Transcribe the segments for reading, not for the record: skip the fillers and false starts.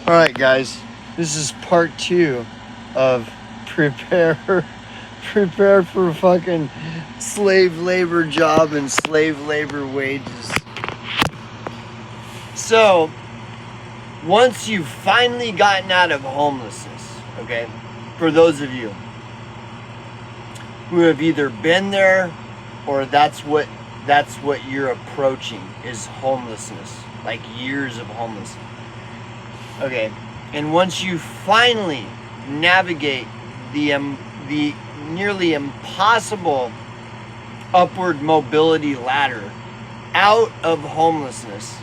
All right, guys, this is part 2 of prepare prepare for fucking slave labor job and slave labor wages. So, once you've finally gotten out of homelessness, okay, for those of you who have either been there or that's what you're approaching is homelessness, like years of homelessness. Okay, and once you finally navigate the nearly impossible upward mobility ladder out of homelessness,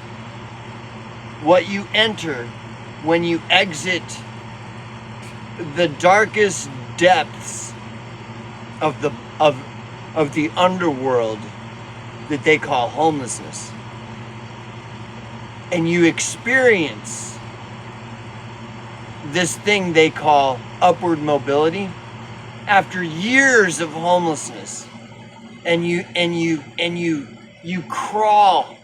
what you enter when you exit the darkest depths of the underworld that they call homelessness, and you experience this thing they call upward mobility after years of homelessness, and you crawl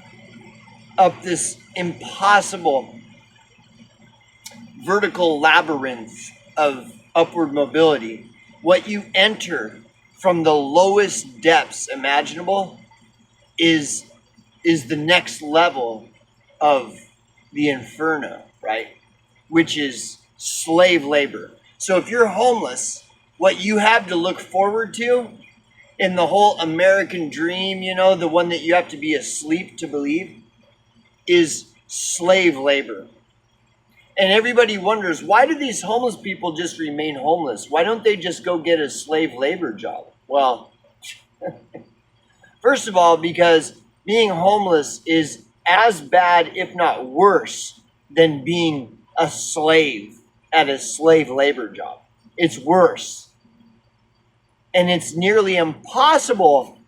up this impossible vertical labyrinth of upward mobility. What you enter from the lowest depths imaginable is the next level of the inferno, right? Which is slave labor. So if you're homeless, what you have to look forward to in the whole American dream, you know, the one that you have to be asleep to believe, is slave labor. And everybody wonders, why do these homeless people just remain homeless? Why don't they just go get a slave labor job? Well, first of all, because being homeless is as bad, if not worse, than being a slave at a slave labor job. It's worse. And it's nearly impossible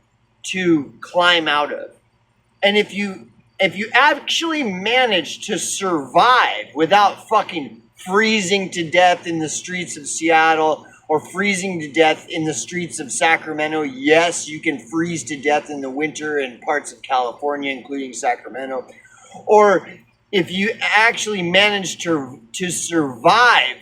to climb out of. And if you actually manage to survive without fucking freezing to death in the streets of Seattle or freezing to death in the streets of Sacramento, yes, you can freeze to death in the winter in parts of California, including Sacramento. Or if you actually manage to survive,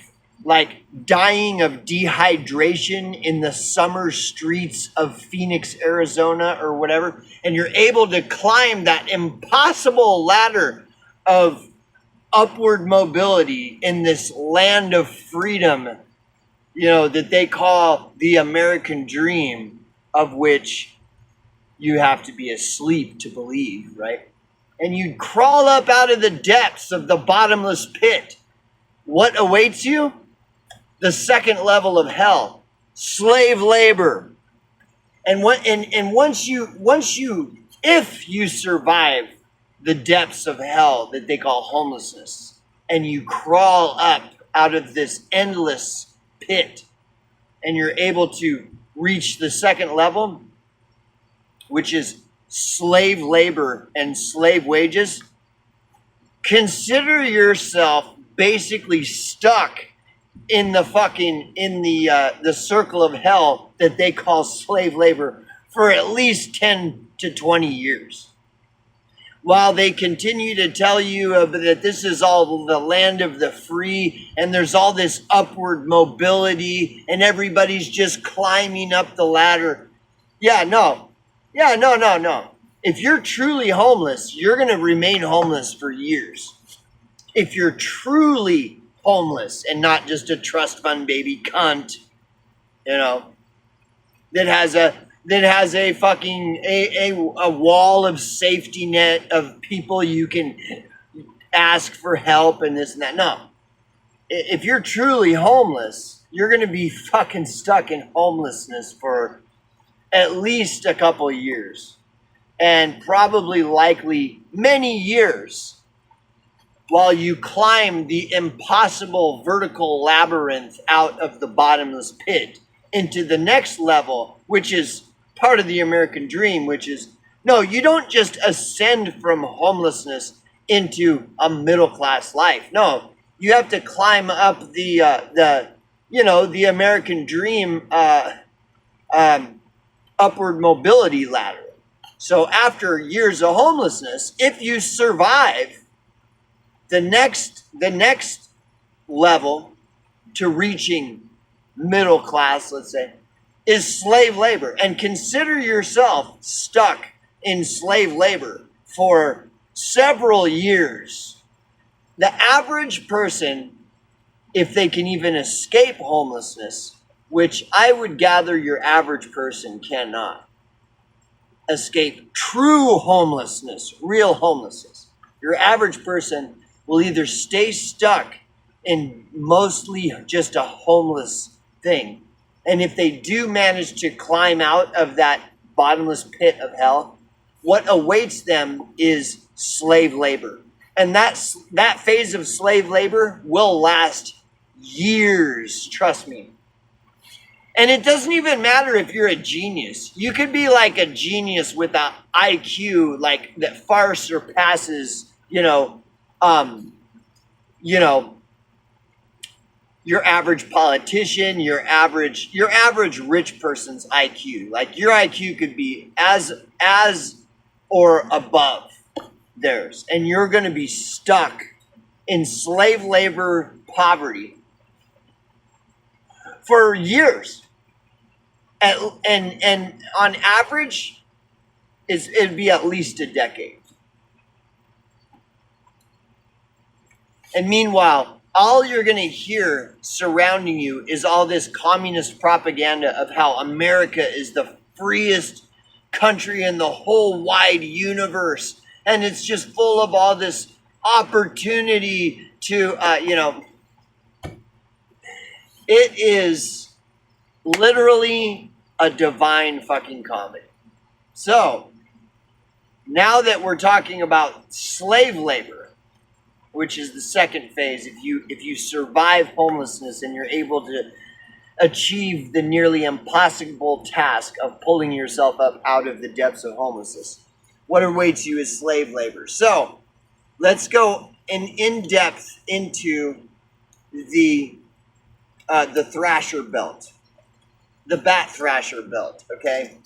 like dying of dehydration in the summer streets of Phoenix, Arizona, or whatever, and you're able to climb that impossible ladder of upward mobility in this land of freedom, you know, that they call the American dream, of which you have to be asleep to believe, right? And you crawl up out of the depths of the bottomless pit. What awaits you? The second level of hell, slave labor. And once you if you survive the depths of hell that they call homelessness, and you crawl up out of this endless pit, and you're able to reach the second level, which is slave labor and slave wages, consider yourself basically stuck in the circle of hell that they call slave labor for at least 10 to 20 years. While they continue to tell you that this is all the land of the free and there's all this upward mobility and everybody's just climbing up the ladder. No. If you're truly homeless, you're going to remain homeless for years. If you're truly homeless and not just a trust fund baby cunt, you know, that has a fucking a wall of safety net of people you can ask for help and this and that. No. If you're truly homeless, you're going to be fucking stuck in homelessness for at least a couple of years, and probably likely many years, while you climb the impossible vertical labyrinth out of the bottomless pit into the next level, which is part of the American dream, which is, no, you don't just ascend from homelessness into a middle class life. No, you have to climb up the American dream upward mobility ladder. So after years of homelessness, if you survive the next level to reaching middle class, let's say, is slave labor. And consider yourself stuck in slave labor for several years. The average person, if they can even escape homelessness, which I would gather your average person cannot escape true homelessness, real homelessness. Your average person will either stay stuck in mostly just a homeless thing. And if they do manage to climb out of that bottomless pit of hell, what awaits them is slave labor. And that phase of slave labor will last years, trust me. And it doesn't even matter if you're a genius. You could be like a genius with an IQ like that far surpasses, your average politician, your average rich person's IQ. Like your IQ could be as or above theirs, and you're going to be stuck in slave labor poverty for years. And on average, it'd be at least a decade. And meanwhile, all you're going to hear surrounding you is all this communist propaganda of how America is the freest country in the whole wide universe. And it's just full of all this opportunity to, it is literally a divine fucking comedy. So, now that we're talking about slave labor, which is the second phase, if you survive homelessness and you're able to achieve the nearly impossible task of pulling yourself up out of the depths of homelessness, what awaits you is slave labor. So, let's go in depth into the thrasher belt. The bat thrasher belt, okay?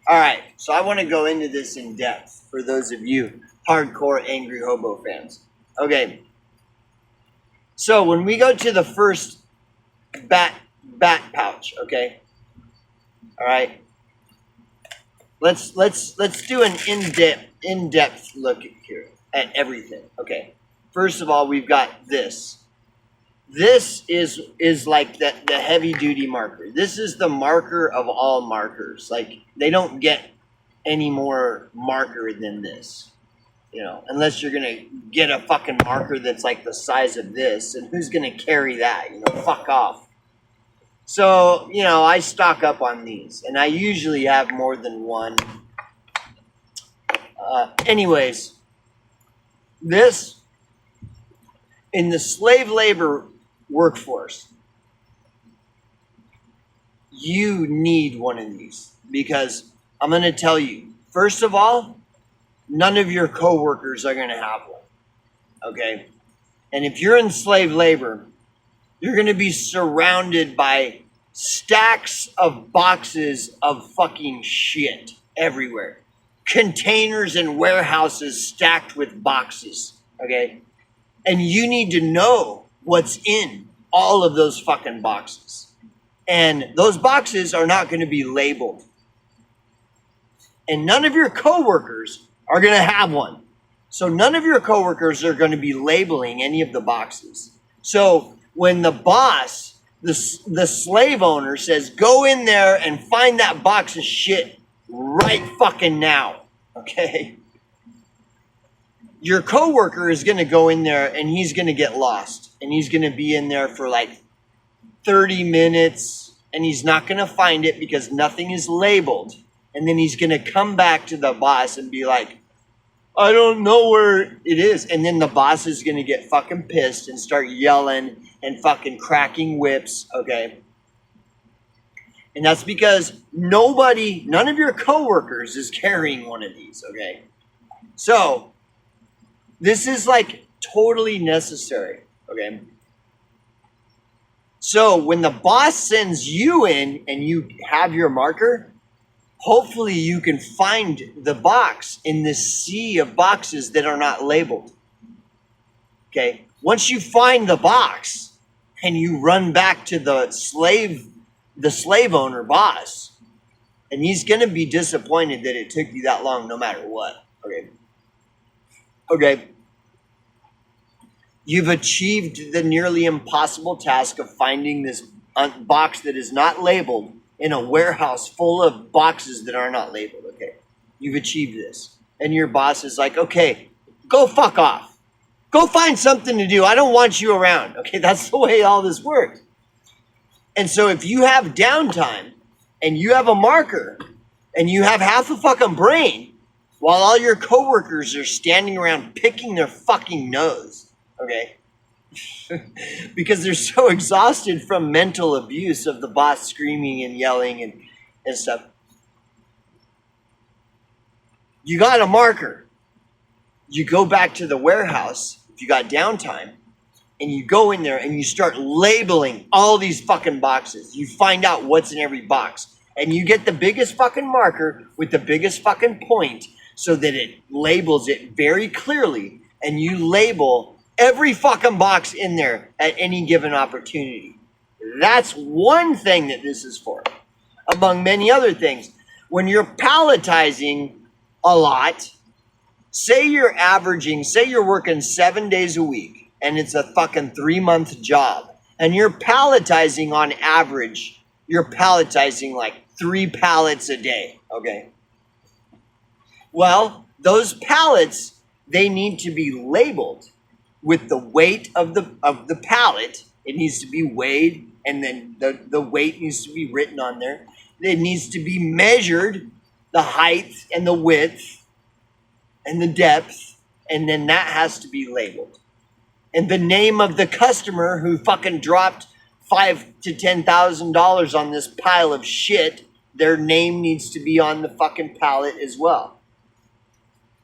All right, so I want to go into this in depth for those of you hardcore Angry Hobo fans. Okay, so when we go to the first bat pouch, okay? All right, let's do an in-depth look here at everything. Okay, first of all, we've got this. This is like the heavy duty marker. This is the marker of all markers. Like they don't get any more marker than this, unless you're gonna get a fucking marker that's like the size of this, and who's gonna carry that? Fuck off. So, I stock up on these, and I usually have more than one. Anyways, this in the slave labor workforce, you need one of these because I'm going to tell you, first of all, none of your coworkers are going to have one. Okay? And if you're in slave labor, you're going to be surrounded by stacks of boxes of fucking shit everywhere. Containers and warehouses stacked with boxes. Okay? And you need to know what's in all of those fucking boxes. And those boxes are not going to be labeled. And none of your coworkers are going to have one. So none of your coworkers are going to be labeling any of the boxes. So when the boss, the slave owner says, go in there and find that box of shit right fucking now. Okay? Your coworker is going to go in there and he's going to get lost. And he's going to be in there for like 30 minutes. And he's not going to find it because nothing is labeled. And then he's going to come back to the boss and be like, I don't know where it is. And then the boss is going to get fucking pissed and start yelling and fucking cracking whips. Okay. And that's because none of your coworkers is carrying one of these. Okay. So this is like totally necessary. Okay. So when the boss sends you in and you have your marker, hopefully you can find the box in this sea of boxes that are not labeled. Okay. Once you find the box and you run back to the slave owner boss, and he's going to be disappointed that it took you that long no matter what. Okay. Okay. You've achieved the nearly impossible task of finding this box that is not labeled in a warehouse full of boxes that are not labeled. Okay. You've achieved this. And your boss is like, okay, go fuck off. Go find something to do. I don't want you around. Okay. That's the way all this works. And so if you have downtime and you have a marker and you have half a fucking brain while all your coworkers are standing around picking their fucking nose, okay? Because they're so exhausted from mental abuse of the boss screaming and yelling and stuff. You got a marker. You go back to the warehouse if you got downtime, and you go in there and you start labeling all these fucking boxes. You find out what's in every box. And you get the biggest fucking marker with the biggest fucking point so that it labels it very clearly. And you label every fucking box in there at any given opportunity. That's one thing that this is for, among many other things. When you're palletizing a lot, say you're working 7 days a week, and it's a fucking 3-month job, and you're palletizing on average, you're palletizing like 3 pallets a day, okay? Well, those pallets, they need to be labeled with the weight of the pallet. It needs to be weighed, and then the weight needs to be written on there. It needs to be measured, the height and the width and the depth, and then that has to be labeled. And the name of the customer who fucking dropped $5,000 to $10,000 on this pile of shit, their name needs to be on the fucking pallet as well.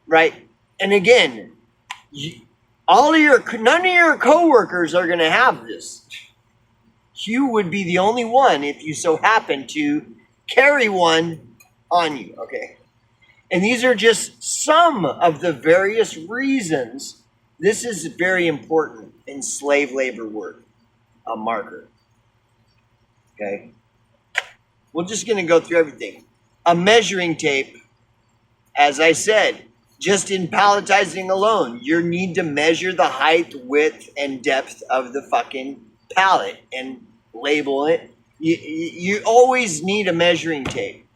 Right? And again, none of your coworkers are going to have this. You would be the only one if you so happen to carry one on you, okay? And these are just some of the various reasons this is very important in slave labor work, a marker, okay? We're just going to go through everything. A measuring tape, as I said, just in palletizing alone, you need to measure the height, width, and depth of the fucking pallet and label it. You always need a measuring tape.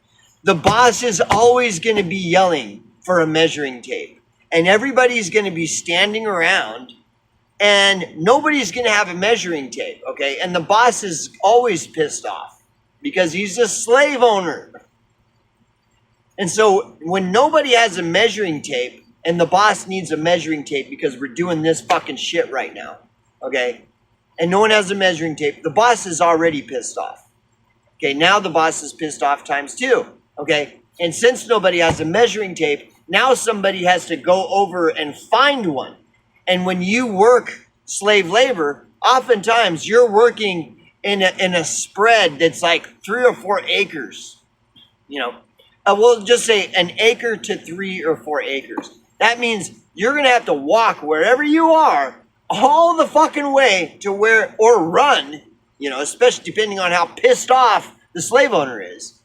The boss is always going to be yelling for a measuring tape. And everybody's going to be standing around and nobody's going to have a measuring tape, okay? And the boss is always pissed off because he's a slave owner. And so when nobody has a measuring tape and the boss needs a measuring tape because we're doing this fucking shit right now, okay? And no one has a measuring tape, the boss is already pissed off. Okay, now the boss is pissed off times 2, okay? And since nobody has a measuring tape, now somebody has to go over and find one. And when you work slave labor, oftentimes you're working in a spread that's like 3 or 4 acres. You know, we'll just say an acre to 3 or 4 acres. That means you're going to have to walk wherever you are all the fucking way to where, or run, you know, especially depending on how pissed off the slave owner is.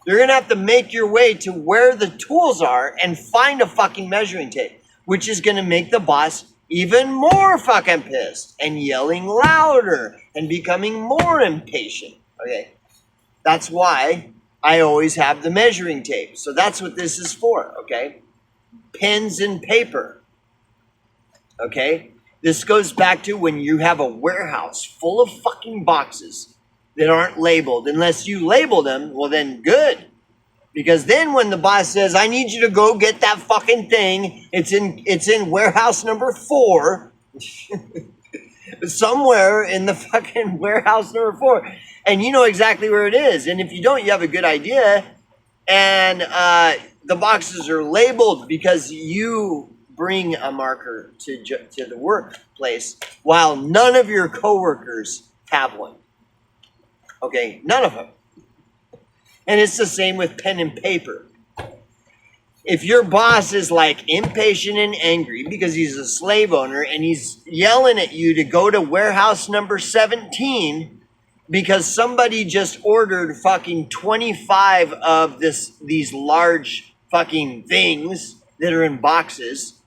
You're going to have to make your way to where the tools are and find a fucking measuring tape, which is going to make the boss even more fucking pissed and yelling louder and becoming more impatient. Okay. That's why I always have the measuring tape. So that's what this is for. Okay. Pens and paper. Okay. This goes back to when you have a warehouse full of fucking boxes that aren't labeled. Unless you label them, well then good. Because then when the boss says, I need you to go get that fucking thing, it's in warehouse number 4. Somewhere in the fucking warehouse number 4. And you know exactly where it is. And if you don't, you have a good idea. And the boxes are labeled because you bring a marker to the workplace while none of your coworkers have one. Okay, none of them. And it's the same with pen and paper. if your boss is like impatient and angry because he's a slave owner and he's yelling at you to go to warehouse number 17 because somebody just ordered fucking 25 of these large fucking things that are in boxes,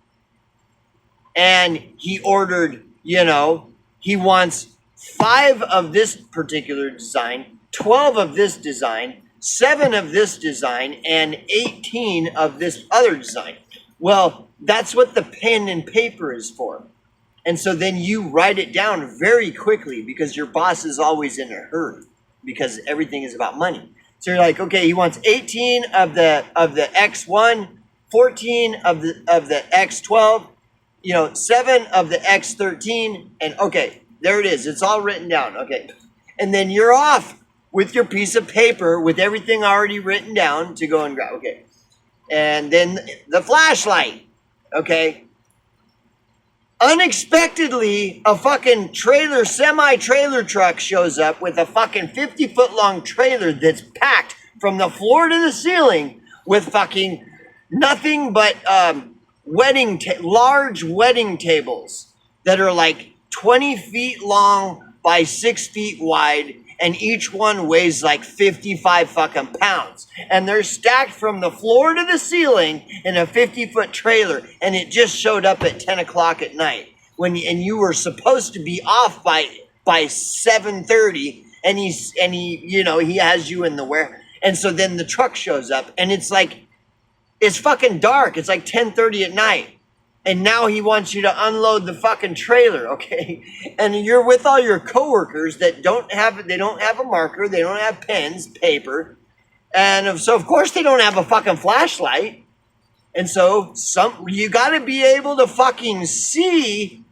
and he ordered, he wants 5 of this particular design, 12 of this design, 7 of this design, and 18 of this other design. Well, that's what the pen and paper is for. And so then you write it down very quickly because your boss is always in a hurry because everything is about money. So you're like, okay, he wants 18 of the X1, 14 of the X12, 7 of the X13, and okay, there it is. It's all written down. Okay. And then you're off with your piece of paper with everything already written down to go and grab. Okay. And then the flashlight. Okay. Unexpectedly, a fucking semi-trailer truck shows up with a fucking 50-foot long trailer that's packed from the floor to the ceiling with fucking nothing but large wedding tables that are like 20 feet long by 6 feet wide, and each one weighs like 55 fucking pounds. And they're stacked from the floor to the ceiling in a 50-foot trailer, and it just showed up at 10 o'clock at night and you were supposed to be off by 7:30, and he has you in the warehouse. And so then the truck shows up, and it's fucking dark. It's like 10:30 at night. And now he wants you to unload the fucking trailer, okay? And you're with all your coworkers that don't have a marker, they don't have pens, paper. And so of course they don't have a fucking flashlight. And so you got to be able to fucking see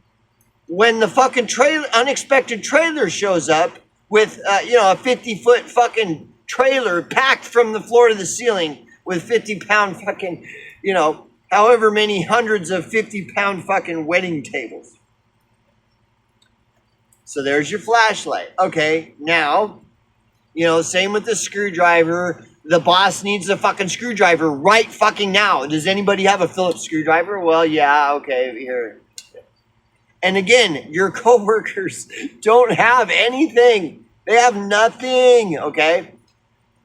when the fucking unexpected trailer shows up with a 50-foot fucking trailer packed from the floor to the ceiling with 50-pound fucking, however many hundreds of 50-pound fucking wedding tables. So there's your flashlight. Okay, now, same with the screwdriver. The boss needs a fucking screwdriver right fucking now. Does anybody have a Phillips screwdriver? Well, yeah, okay, here. And again, your coworkers don't have anything. They have nothing, okay?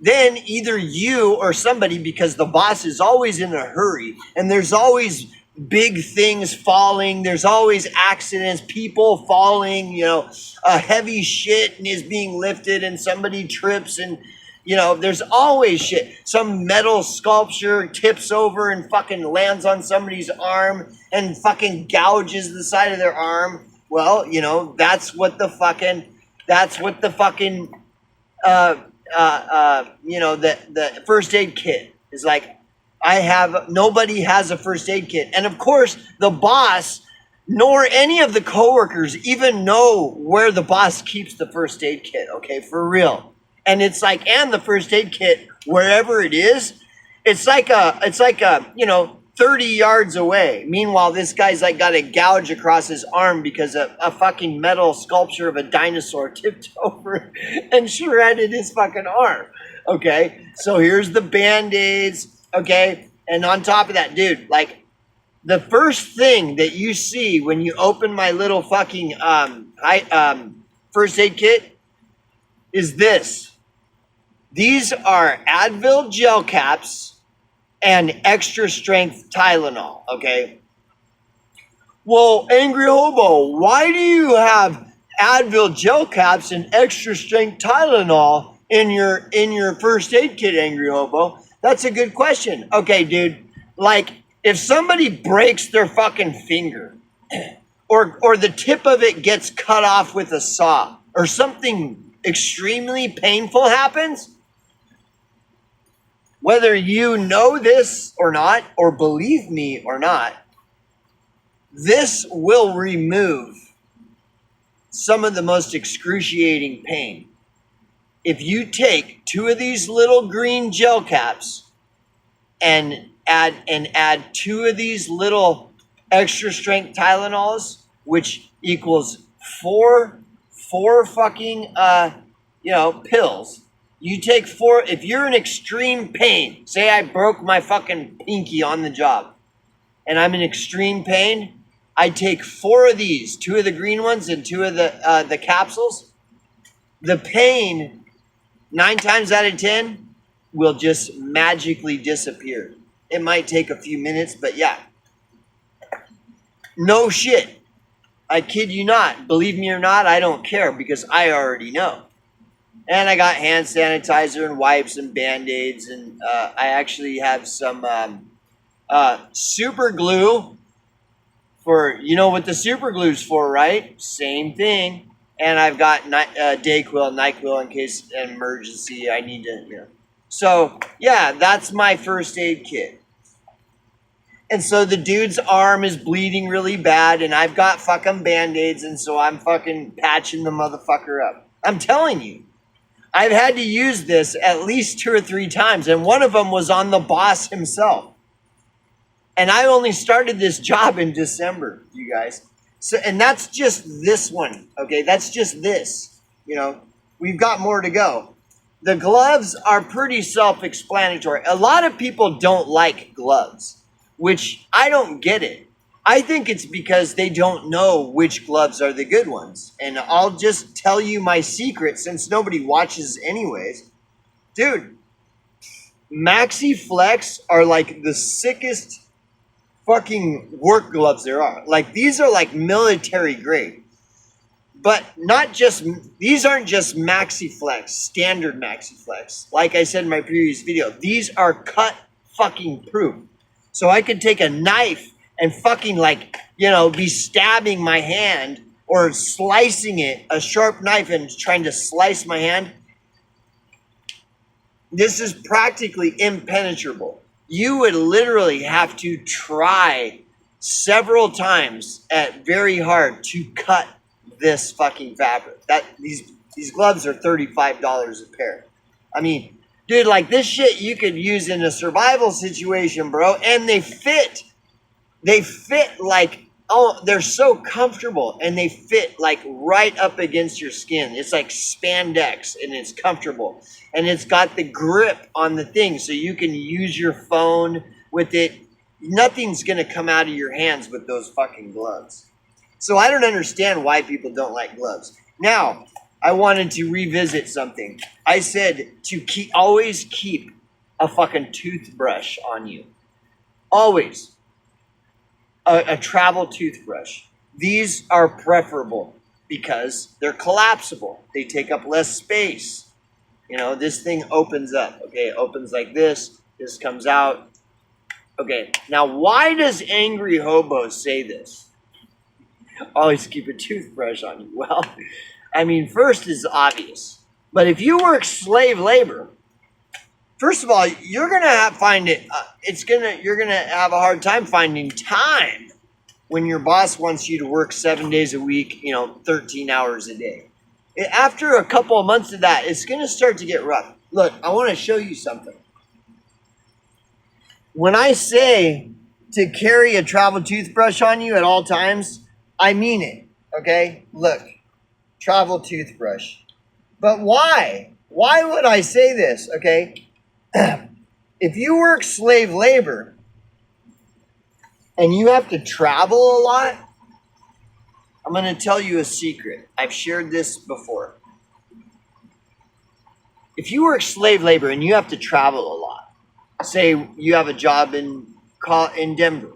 Then either you or somebody, because the boss is always in a hurry and there's always big things falling, there's always accidents, people falling, a heavy shit is being lifted and somebody trips, and there's always shit. Some metal sculpture tips over and fucking lands on somebody's arm and fucking gouges the side of their arm. Well, that's what the first aid kit is like. Nobody has a first aid kit. And of course, the boss nor any of the coworkers even know where the boss keeps the first aid kit, okay, for real. And it's like, and the first aid kit, wherever it is, it's like a 30 yards away. Meanwhile, this guy's like got a gouge across his arm because a fucking metal sculpture of a dinosaur tipped over and shredded his fucking arm. Okay, so here's the Band-Aids. Okay, and on top of that, dude, like the first thing that you see when you open my little fucking first aid kit is this. These are Advil gel caps and extra strength Tylenol, okay? Well, Angry Hobo, why do you have Advil gel caps and extra strength Tylenol in your first aid kit, Angry Hobo? That's a good question. Okay, dude, like if somebody breaks their fucking finger or the tip of it gets cut off with a saw or something extremely painful happens, whether you know this or not, or believe me or not, this will remove some of the most excruciating pain. If you take 2 of these little green gel caps and add 2 of these little extra strength Tylenols, which equals 4 fucking pills, You take 4, if you're in extreme pain, say I broke my fucking pinky on the job, and I'm in extreme pain, I take 4 of these, 2 of the green ones and 2 of the capsules. The pain, 9 times out of 10, will just magically disappear. It might take a few minutes, but yeah. No shit. I kid you not. Believe me or not, I don't care because I already know. And I got hand sanitizer and wipes and Band-Aids, and I actually have some super glue for, you know what the super glue's for, right? Same thing. And I've got Dayquil, NyQuil in case an emergency I need to, you know. So, yeah, that's my first aid kit. And so the dude's arm is bleeding really bad, and I've got fucking Band-Aids, and so I'm fucking patching the motherfucker up. I'm telling you. I've had to use this at least 2 or 3 times, and one of them was on the boss himself. And I only started this job in December, you guys. So, and that's just this one, okay? That's just this, you know. We've got more to go. The gloves are pretty self-explanatory. A lot of people don't like gloves, which I don't get it. I think it's because they don't know which gloves are the good ones. And I'll just tell you my secret since nobody watches anyways. Dude, Maxi Flex are like the sickest fucking work gloves there are. Like, these are like military grade. But not just, these aren't just Maxi Flex, standard Maxi Flex. Like I said in my previous video, these are cut fucking proof. So I could take a knife and fucking, like, you know, be stabbing my hand or slicing it, a sharp knife, and trying to slice my hand. This is practically impenetrable. You would literally have to try several times at very hard to cut this fucking fabric. These gloves are $35 a pair. I mean, dude, like, this shit you could use in a survival situation, bro, and they fit. They fit like, oh, they're so comfortable, and they fit like right up against your skin. It's like spandex, and it's comfortable. And it's got the grip on the thing, so you can use your phone with it. Nothing's going to come out of your hands with those fucking gloves. So I don't understand why people don't like gloves. Now, I wanted to revisit something. I said to always keep a fucking toothbrush on you. Always. A travel toothbrush. These are preferable because they're collapsible. They take up less space. You know, this thing opens up. Okay, it opens like this. This comes out. Okay, now why does Angry Hobo say this? Always keep a toothbrush on you. Well, I mean, first is obvious. But if you work slave labor, first of all, you're gonna you're gonna have a hard time finding time when your boss wants you to work 7 days a week, 13 hours a day. After a couple of months of that, it's gonna start to get rough. Look, I want to show you something. When I say to carry a travel toothbrush on you at all times, I mean it. Okay, look, travel toothbrush. But why? Why would I say this? Okay. If you work slave labor and you have to travel a lot, I'm going to tell you a secret. I've shared this before. If you work slave labor and you have to travel a lot, say you have a job in Denver,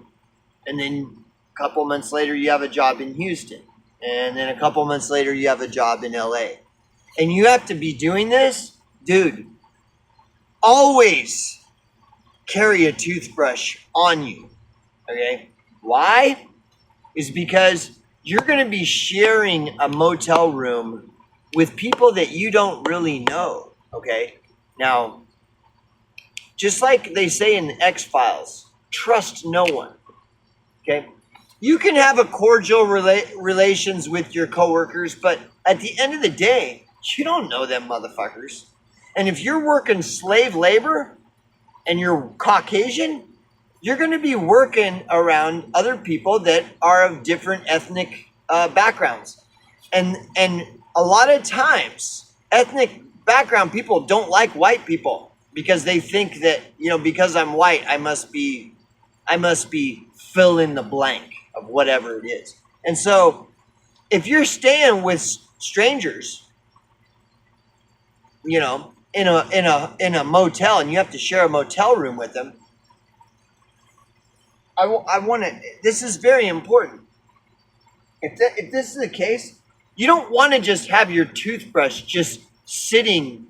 and then a couple months later you have a job in Houston, and then a couple months later you have a job in LA, and you have to be doing this, dude, always carry a toothbrush on you, okay? Why? Is because you're going to be sharing a motel room with people that you don't really know, okay? Now, just like they say in X-Files, trust no one, okay? You can have a cordial relations with your coworkers, but at the end of the day, you don't know them motherfuckers. And if you're working slave labor and you're Caucasian, you're going to be working around other people that are of different ethnic backgrounds. And a lot of times, ethnic background people don't like white people because they think that, because I'm white, I must be fill in the blank of whatever it is. And so if you're staying with strangers, in a motel, and you have to share a motel room with them, I want to. This is very important. If this is the case, you don't want to just have your toothbrush just sitting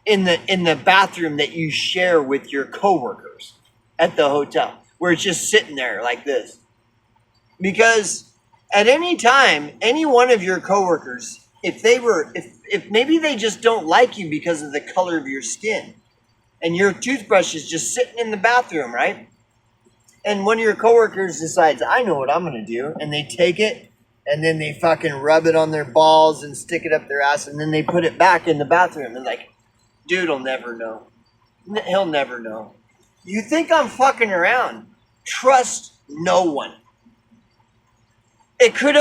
in the bathroom that you share with your coworkers at the hotel, where it's just sitting there like this. Because at any time, any one of your coworkers, if maybe they just don't like you because of the color of your skin, and your toothbrush is just sitting in the bathroom, right? And one of your coworkers decides, I know what I'm going to do. And they take it, and then they fucking rub it on their balls and stick it up their ass, and then they put it back in the bathroom. And like, dude will never know. He'll never know. You think I'm fucking around? Trust no one. It could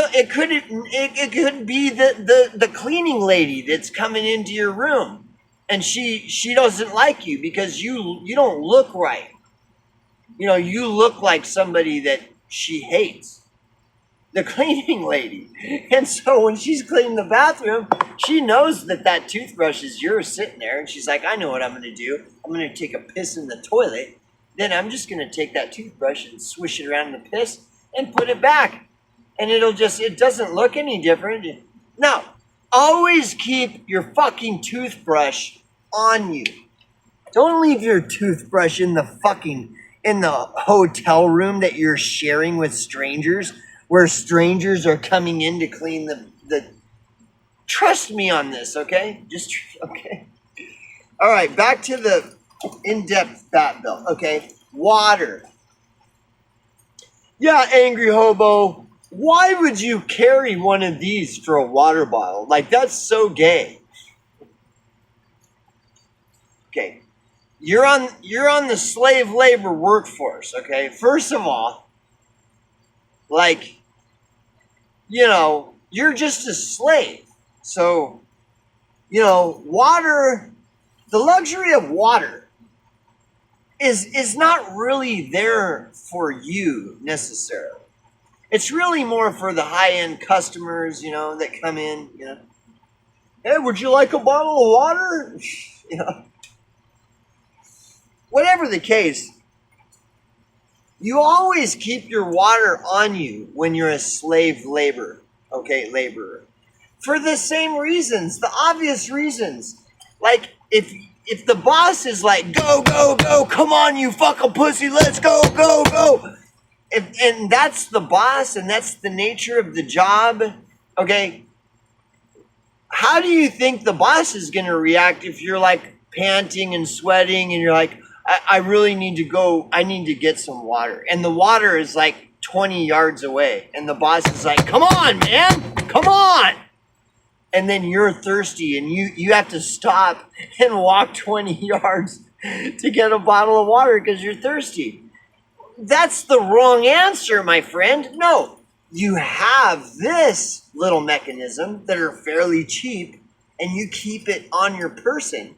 be the cleaning lady that's coming into your room, and she doesn't like you because you don't look right. You look like somebody that she hates. The cleaning lady. And so when she's cleaning the bathroom, she knows that toothbrush is yours sitting there, and she's like, I know what I'm going to do. I'm going to take a piss in the toilet. Then I'm just going to take that toothbrush and swish it around in the piss and put it back. And it doesn't look any different. Now, always keep your fucking toothbrush on you. Don't leave your toothbrush in the hotel room that you're sharing with strangers, where strangers are coming in to clean the trust me on this, okay? Okay. All right, back to the in-depth bat bill, okay? Water. Yeah, angry hobo. Why would you carry one of these for a water bottle? Like, that's so gay. Okay. You're on the slave labor workforce, okay? First of all, like, you're just a slave. So, water, the luxury of water is not really there for you necessarily. It's really more for the high-end customers, that come in, Hey, would you like a bottle of water? Whatever the case, you always keep your water on you when you're a slave laborer. For the same reasons, the obvious reasons. Like, if the boss is like, go, go, go, come on, you fucking pussy, let's go, go, go. And that's the boss, and that's the nature of the job, okay? How do you think the boss is going to react if you're like panting and sweating and you're like, I really need to go, I need to get some water. And the water is like 20 yards away. And the boss is like, come on, man, come on. And then you're thirsty and you have to stop and walk 20 yards to get a bottle of water because you're thirsty. That's the wrong answer, my friend. No, you have this little mechanism that are fairly cheap and you keep it on your person.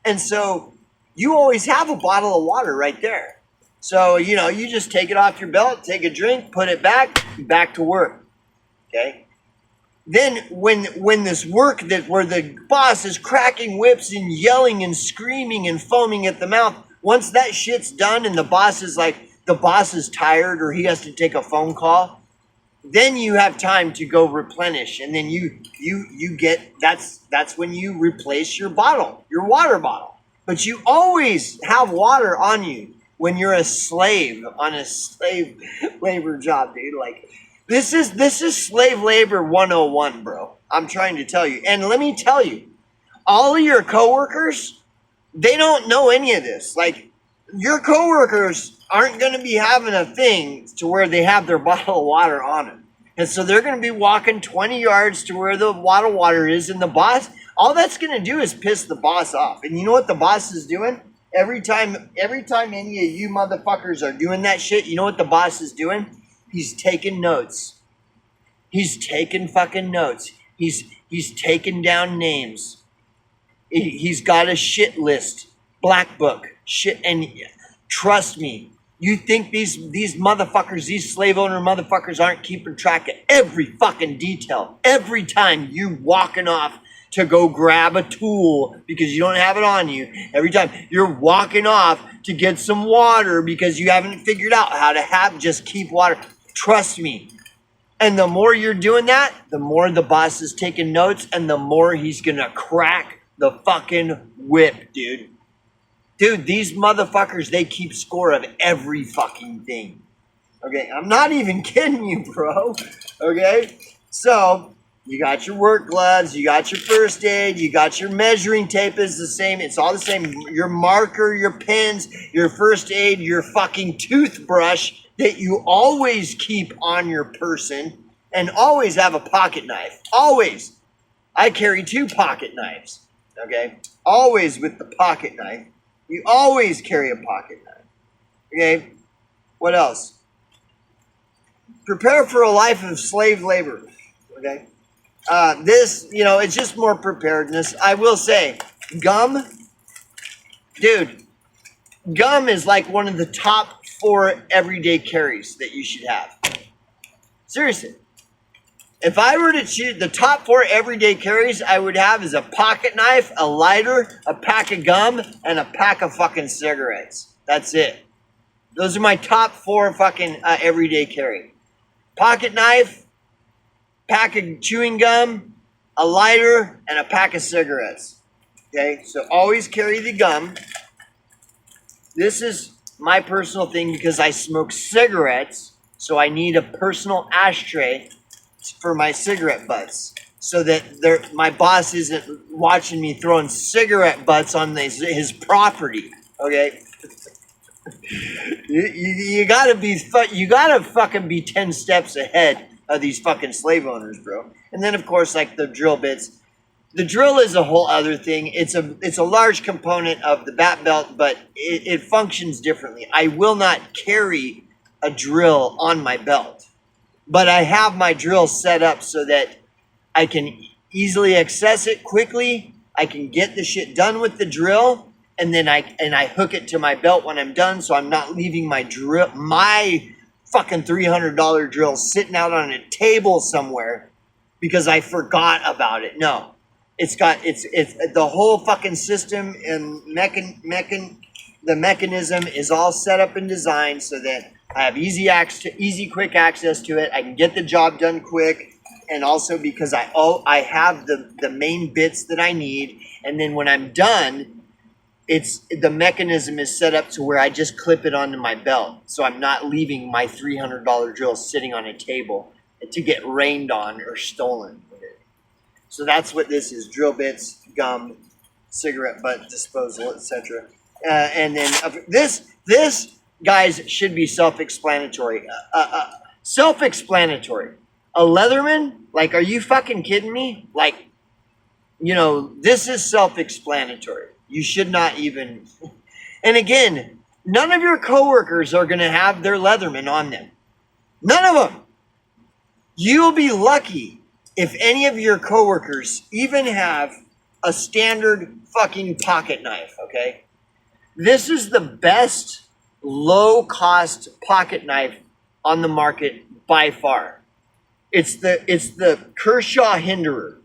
And so you always have a bottle of water right there. So, you just take it off your belt, take a drink, put it back to work. Okay? Then when this work where the boss is cracking whips and yelling and screaming and foaming at the mouth, once that shit's done and the boss is tired or he has to take a phone call, then you have time to go replenish, and then you get that's when you replace your water bottle. But you always have water on you when you're a slave on a slave labor job, dude. Like, this is slave labor 101, bro. I'm trying to tell you. And let me tell you, all of your coworkers, they don't know any of this. Like, your coworkers aren't going to be having a thing to where they have their bottle of water on them. And so they're going to be walking 20 yards to where the bottle of water is, and the boss, all that's going to do is piss the boss off. And you know what the boss is doing? Every time any of you motherfuckers are doing that shit, you know what the boss is doing? He's taking notes. He's taking fucking notes. He's taking down names. He's got a shit list, black book, shit. And trust me, you think these motherfuckers, these slave owner motherfuckers aren't keeping track of every fucking detail. Every time you walking off to go grab a tool because you don't have it on you. Every time you're walking off to get some water because you haven't figured out how to just keep water. Trust me. And the more you're doing that, the more the boss is taking notes and the more he's going to crack the fucking whip, dude. Dude, these motherfuckers, they keep score of every fucking thing. Okay, I'm not even kidding you, bro. Okay, so you got your work gloves, you got your first aid, you got your measuring tape is the same. It's all the same. Your marker, your pens, your first aid, your fucking toothbrush that you always keep on your person, and always have a pocket knife. Always. I carry 2 pocket knives. Okay? Always with the pocket knife. You always carry a pocket knife. Okay? What else? Prepare for a life of slave labor. Okay? This, it's just more preparedness. I will say, gum, dude, gum is like one of the top 4 everyday carries that you should have. Seriously. If I were to choose the top 4 everyday carries I would have is a pocket knife, a lighter, a pack of gum, and a pack of fucking cigarettes. That's it. Those are my top 4 fucking everyday carry. Pocket knife, pack of chewing gum, a lighter, and a pack of cigarettes. Okay, so always carry the gum. This is my personal thing because I smoke cigarettes, so I need a personal ashtray for my cigarette butts so that my boss isn't watching me throwing cigarette butts on his property. Okay, you gotta fucking be 10 steps ahead of these fucking slave owners, bro. And then of course, like the drill bits. The drill is a whole other thing. It's a large component of the bat belt, but it functions differently. I will not carry a drill on my belt, but I have my drill set up so that I can easily access it quickly. I can get the shit done with the drill, and then I hook it to my belt when I'm done, so I'm not leaving my fucking $300 drill sitting out on a table somewhere because I forgot about it. No. It's the whole fucking system and the mechanism is all set up and designed so that I have easy, quick access to it. I can get the job done quick, and also because I have the main bits that I need, and then when I'm done, the mechanism is set up to where I just clip it onto my belt, so I'm not leaving my $300 drill sitting on a table to get rained on or stolen. So that's what this is: drill bits, gum, cigarette butt disposal, etc. And then this, guys, should be self-explanatory. Self-explanatory. A Leatherman? Like, are you fucking kidding me? Like, this is self-explanatory. You should not even. And again, none of your coworkers are going to have their Leatherman on them. None of them. You'll be lucky if any of your coworkers even have a standard fucking pocket knife, okay? This is the best low-cost pocket knife on the market by far. It's the Kershaw Hinderer.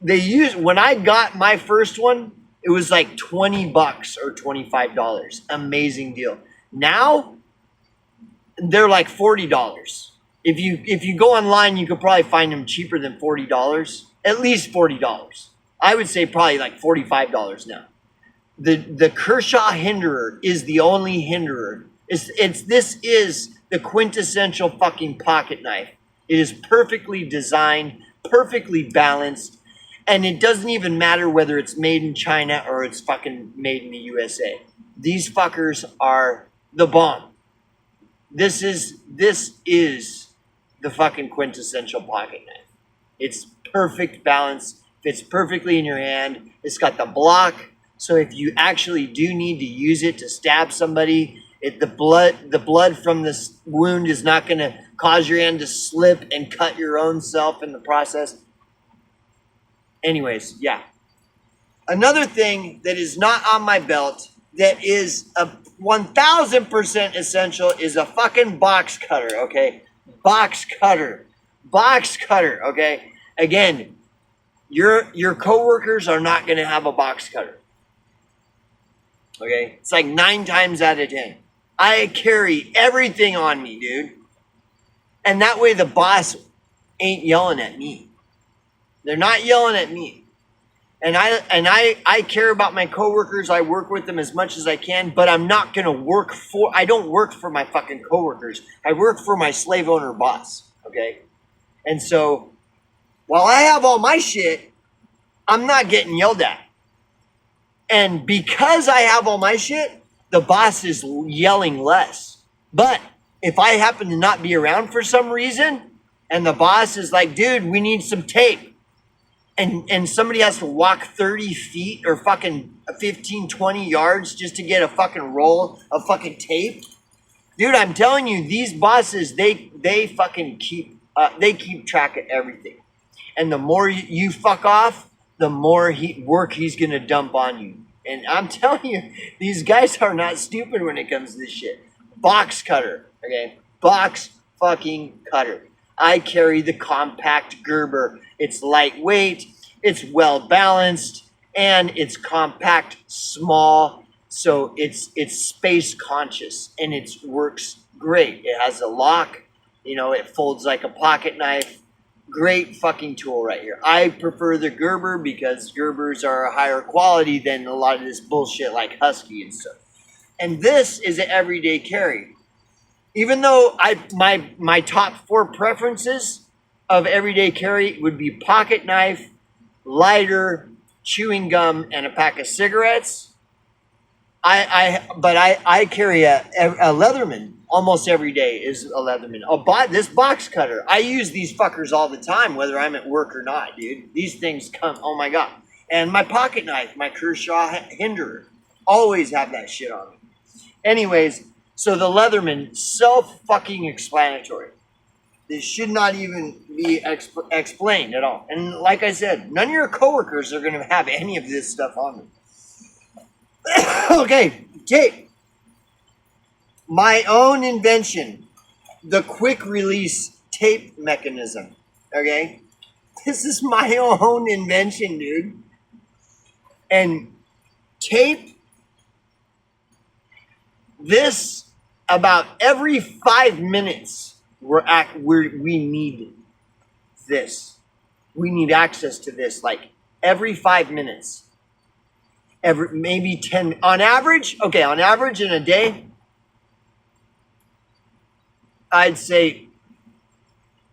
When I got my first one, it was like $20 or $25. Amazing deal. Now, they're like $40. If you go online, you could probably find them cheaper than $40. At least $40. I would say probably like $45 now. The Kershaw Hinderer is the only Hinderer. This is the quintessential fucking pocket knife. It is perfectly designed, perfectly balanced, and it doesn't even matter whether it's made in China or it's fucking made in the USA. These fuckers are the bomb. This is the fucking quintessential pocket knife. It's perfect balance, fits perfectly in your hand. It's got the block, so if you actually do need to use it to stab somebody, the blood from this wound is not going to cause your hand to slip and cut your own self in the process. Anyways, yeah. Another thing that is not on my belt that is a 1000% essential is a fucking box cutter, okay? Box cutter. Box cutter, okay? Again, your coworkers are not going to have a box cutter. Okay? It's like 9 times out of 10. I carry everything on me, dude. And that way the boss ain't yelling at me. They're not yelling at me. And I care about my coworkers. I work with them as much as I can, but I'm not going to I don't work for my fucking coworkers. I work for my slave owner boss, okay? And so while I have all my shit, I'm not getting yelled at. And because I have all my shit, the boss is yelling less. But if I happen to not be around for some reason, and the boss is like, dude, we need some tape. And somebody has to walk 30 feet or fucking 15, 20 yards just to get a fucking roll of fucking tape. Dude, I'm telling you, these bosses, they fucking keep track of everything. And the more you fuck off, the more work he's going to dump on you. And I'm telling you, these guys are not stupid when it comes to this shit. Box cutter, okay? Box fucking cutter. I carry the compact Gerber. It's lightweight, it's well balanced, and it's compact, small, so it's space conscious, and it works great. It has a lock, it folds like a pocket knife. Great fucking tool right here. I prefer the Gerber because Gerbers are a higher quality than a lot of this bullshit like Husky and stuff. And this is an everyday carry. Even though my top 4 preferences of everyday carry would be pocket knife, lighter, chewing gum, and a pack of cigarettes, I carry a Leatherman almost every day. Is a Leatherman. This box cutter, I use these fuckers all the time, whether I'm at work or not, dude. These things come, oh my God. And my pocket knife, my Kershaw Hinderer, always have that shit on me. Anyways, so the Leatherman, self-fucking-explanatory. This should not even be explained at all. And like I said, none of your coworkers are going to have any of this stuff on them. Okay, tape. My own invention, the quick release tape mechanism. Okay? This is my own invention, dude. And tape, this, about every 5 minutes, we need this. We need access to this, like every 5 minutes. Maybe 10 on average. Okay, on average in a day, I'd say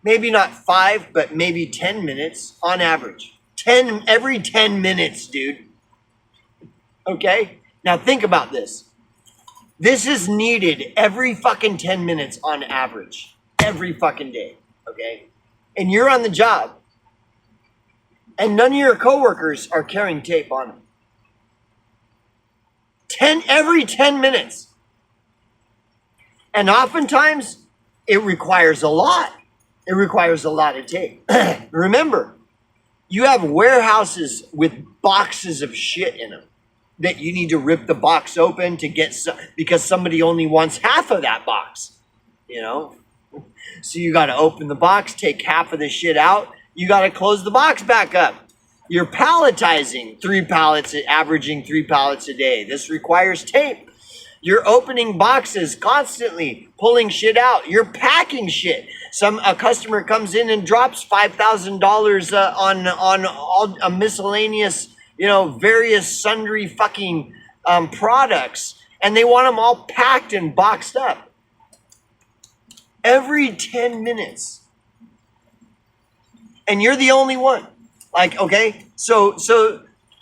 maybe not 5, but maybe 10 minutes on average. Every 10 minutes, dude. Okay? Now think about this. This is needed every fucking 10 minutes on average. Every fucking day. Okay? And you're on the job. And none of your coworkers are carrying tape on them. Every 10 minutes. And oftentimes, it requires a lot. It requires a lot of tape. Remember, you have warehouses with boxes of shit in them that you need to rip the box open to get because somebody only wants half of that box, So you got to open the box, take half of the shit out. You got to close the box back up. You're palletizing 3 pallets, averaging 3 pallets a day. This requires tape. You're opening boxes constantly, pulling shit out. You're packing shit. A customer comes in and drops $5,000 on all a miscellaneous, various sundry fucking products, and they want them all packed and boxed up. Every 10 minutes. And you're the only one. Like, okay, so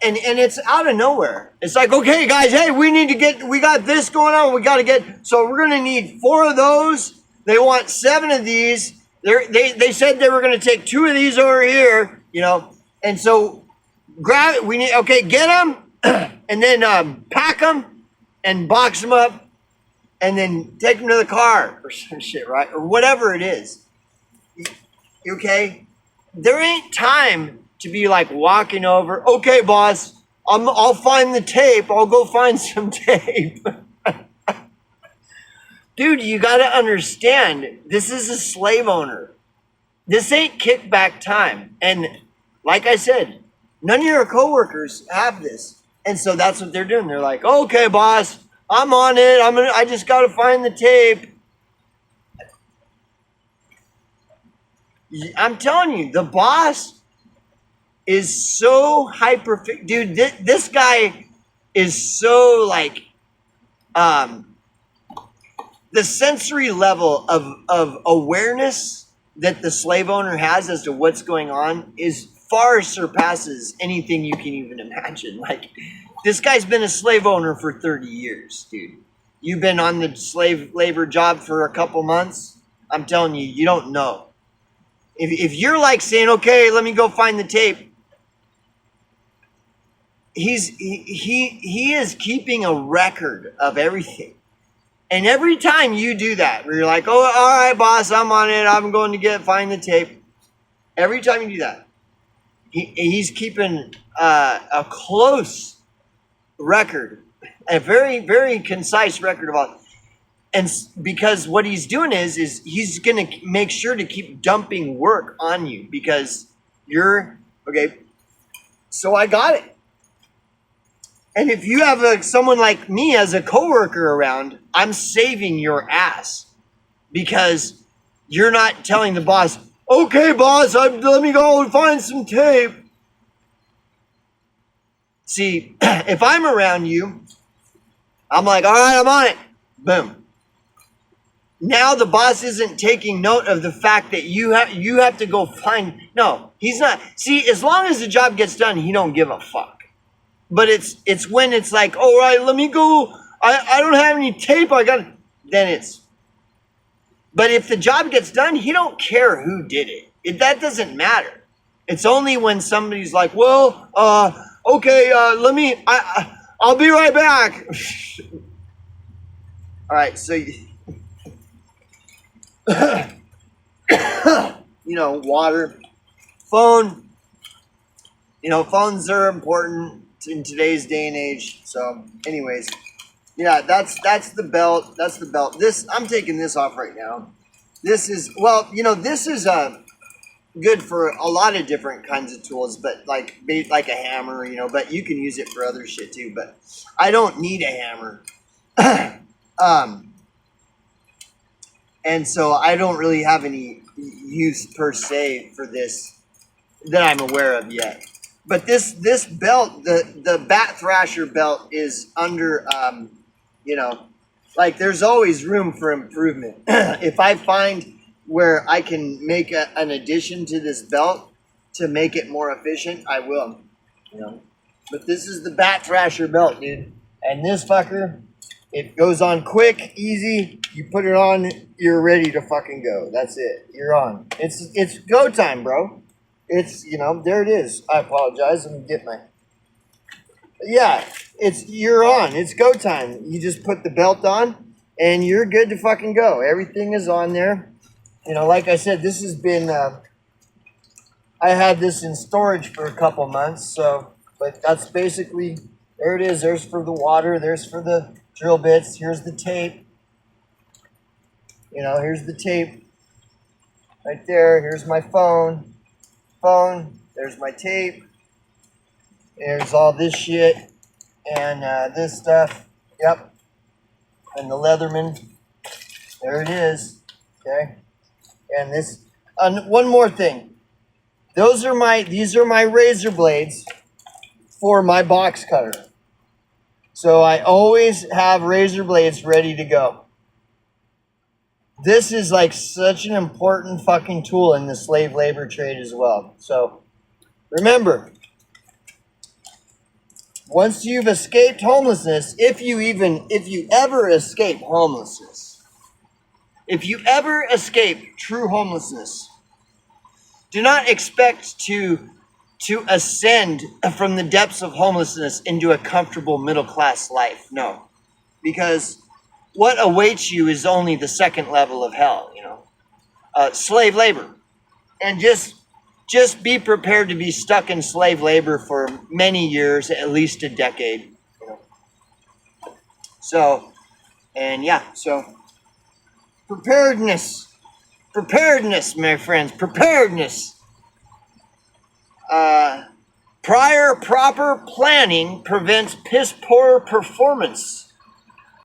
and it's out of nowhere. It's like, okay, guys, hey, we got this going on. So we're going to need 4 of those. They want 7 of these. They said they were going to take 2 of these over here, And so grab it. Get them and then pack them and box them up and then take them to the car or some shit, right? Or whatever it is. Okay? There ain't time to be like walking over, okay, boss, I'll find the tape. I'll go find some tape. Dude, you got to understand, this is a slave owner. This ain't kickback time. And like I said, none of your coworkers have this. And so that's what they're doing. They're like, okay, boss, I'm on it. I just got to find the tape. I'm telling you, the boss is so hyper. Dude, this guy is so like, the sensory level of awareness that the slave owner has as to what's going on is far surpasses anything you can even imagine. Like, this guy's been a slave owner for 30 years, dude. You've been on the slave labor job for a couple months. I'm telling you, you don't know. If you're like saying, okay, let me go find the tape, he is keeping a record of everything. And every time you do that, where you're like, oh, all right, boss, I'm on it. I'm going to find the tape. Every time you do that, he's keeping a close record, a very, very concise record of all. And because what he's doing is he's going to make sure to keep dumping work on you because you're, okay, so I got it. And if you have someone like me as a coworker around, I'm saving your ass because you're not telling the boss, okay, boss, let me go and find some tape. See, if I'm around you, I'm like, all right, I'm on it. Boom. Now the boss isn't taking note of the fact that you have to go find. No, he's not. See, as long as the job gets done, he don't give a fuck. But it's when it's like, all right, let me go. I don't have any tape. Then it's. But if the job gets done, he don't care who did it. That doesn't matter. It's only when somebody's like, well, okay, I'll be right back. All right, so water, phone. Phones are important in today's day and age. So, anyways, yeah, that's the belt. That's the belt. I'm taking this off right now. This is good for a lot of different kinds of tools, but like a hammer, but you can use it for other shit too. But I don't need a hammer. And so I don't really have any use per se for this that I'm aware of yet. But this belt, the Bat Thrasher belt is under, there's always room for improvement. If I find where I can make an addition to this belt to make it more efficient, I will. But this is the Bat Thrasher belt, dude. And this fucker, it goes on quick, easy. You put it on, you're ready to fucking go. That's it. You're on. It's go time, bro. It's, there it is. I apologize. Let me get my... Yeah, you're on. It's go time. You just put the belt on, and you're good to fucking go. Everything is on there. Like I said, this has been... I had this in storage for a couple months, but that's basically... There it is. There's for the water. There's for the drill bits. Here's the tape. Here's the tape. Right there. Here's my phone. There's my tape. There's all this shit. And this stuff. Yep. And the Leatherman. There it is. Okay. And this. One more thing. These are my razor blades for my box cutter. So I always have razor blades ready to go. This is like such an important fucking tool in the slave labor trade as well. So remember, once you've escaped homelessness, if you ever escape homelessness, if you ever escape true homelessness, do not expect to ascend from the depths of homelessness into a comfortable middle-class life. No. Because what awaits you is only the second level of hell, slave labor. And just just be prepared to be stuck in slave labor for many years, at least a decade. So, and yeah, so preparedness, my friends, preparedness. Prior proper planning prevents piss poor performance.